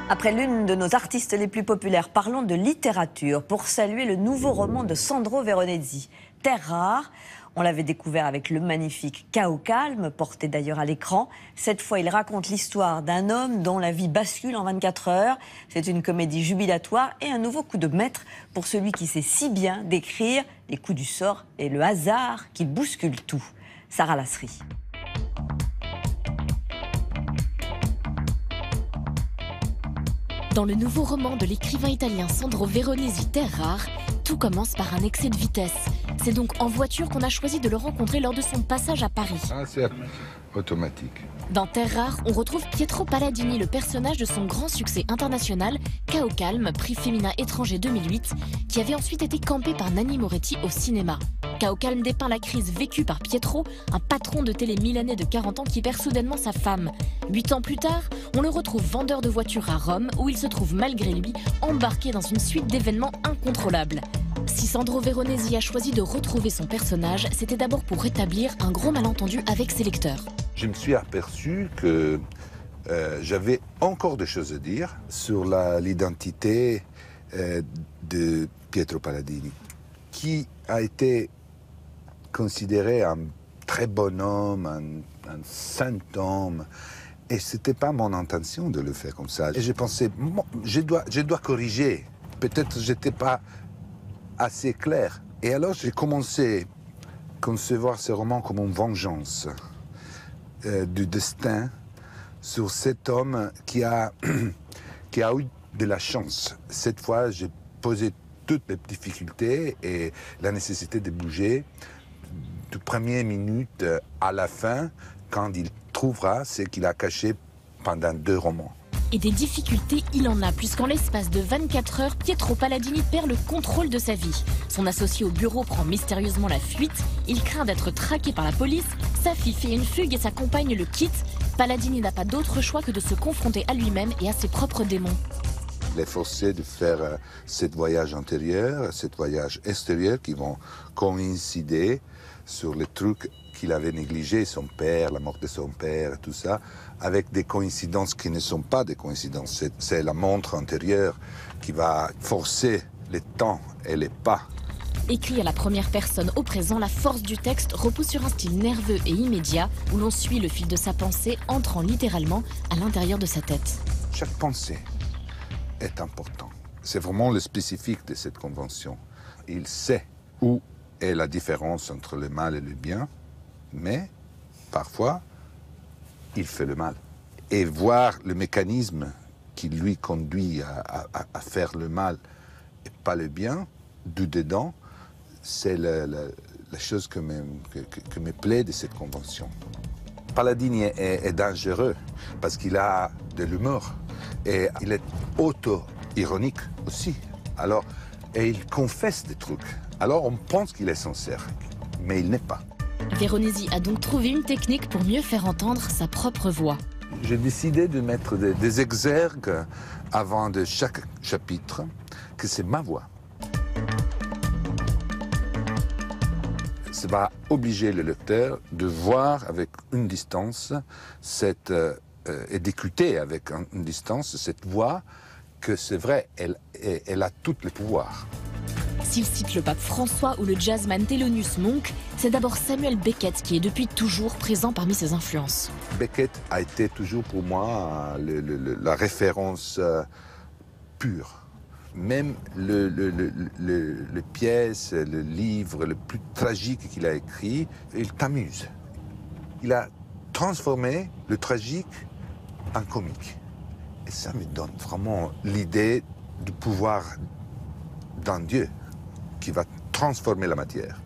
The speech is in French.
Après l'une de nos artistes les plus populaires, parlons de littérature pour saluer le nouveau roman de Sandro Veronesi, Terre rare. On l'avait découvert avec le magnifique Chaos calme, porté d'ailleurs à l'écran. Cette fois, il raconte l'histoire d'un homme dont la vie bascule en 24 heures. C'est une comédie jubilatoire et un nouveau coup de maître pour celui qui sait si bien décrire les coups du sort et le hasard qui bousculent tout. Sarah Lasserie. Dans le nouveau roman de l'écrivain italien Sandro Veronesi, Terre rare, tout commence par un excès de vitesse. C'est donc en voiture qu'on a choisi de le rencontrer lors de son passage à Paris. C'est automatique. Dans Terre rare, on retrouve Pietro Palladini, le personnage de son grand succès international, Chaos calme, prix féminin étranger 2008, qui avait ensuite été campé par Nanni Moretti au cinéma. Chaos calme dépeint la crise vécue par Pietro, un patron de télé milanais de 40 ans qui perd soudainement sa femme. 8 ans plus tard, on le retrouve vendeur de voitures à Rome, où il se trouve malgré lui embarqué dans une suite d'événements incontrôlables. Si Sandro Veronesi a choisi de retrouver son personnage, c'était d'abord pour rétablir un gros malentendu avec ses lecteurs. Je me suis aperçu que j'avais encore des choses à dire sur l'identité de Pietro Palladini, qui a été considéré un très bon homme, un saint homme. Et ce n'était pas mon intention de le faire comme ça. Et j'ai pensé, bon, je dois corriger. Peut-être je n'étais pas assez clair. Et alors j'ai commencé à concevoir ce roman comme une vengeance du destin sur cet homme qui a eu de la chance. Cette fois, j'ai posé toutes les difficultés et la nécessité de bouger de première minute à la fin, quand il trouvera ce qu'il a caché pendant 2 romans. Et des difficultés, il en a, puisqu'en l'espace de 24 heures, Pietro Palladini perd le contrôle de sa vie. Son associé au bureau prend mystérieusement la fuite, il craint d'être traqué par la police, sa fille fait une fugue et sa compagne le quitte. Palladini n'a pas d'autre choix que de se confronter à lui-même et à ses propres démons. Il est forcé de faire ce voyage intérieur, ce voyage extérieur qui vont coïncider sur les trucs qu'il avait négligés, son père, la mort de son père, tout ça, avec des coïncidences qui ne sont pas des coïncidences. C'est la montre intérieure qui va forcer les temps et les pas. Écrit à la première personne au présent, la force du texte repose sur un style nerveux et immédiat où l'on suit le fil de sa pensée entrant littéralement à l'intérieur de sa tête. Chaque pensée est importante. C'est vraiment le spécifique de cette convention. Il sait où est la différence entre le mal et le bien, mais parfois, il fait le mal. Et voir le mécanisme qui lui conduit à faire le mal et pas le bien, du dedans, c'est la chose que me plaît de cette convention. Palladini est dangereux parce qu'il a de l'humour et il est auto-ironique aussi. Alors, et il confesse des trucs. Alors on pense qu'il est sincère, mais il n'est pas. Veronesi a donc trouvé une technique pour mieux faire entendre sa propre voix. J'ai décidé de mettre des exergues avant de chaque chapitre, que c'est ma voix. Ça va obliger le lecteur de voir avec une distance et d'écouter avec une distance cette voix que c'est vrai, elle a tous les pouvoirs. S'il cite le pape François ou le jazzman Thelonious Monk, c'est d'abord Samuel Beckett qui est depuis toujours présent parmi ses influences. Beckett a été toujours pour moi la référence pure. Même le pièce, le livre le plus tragique qu'il a écrit, il t'amuse. Il a transformé le tragique en comique. Et ça me donne vraiment l'idée du pouvoir d'un Dieu qui va transformer la matière.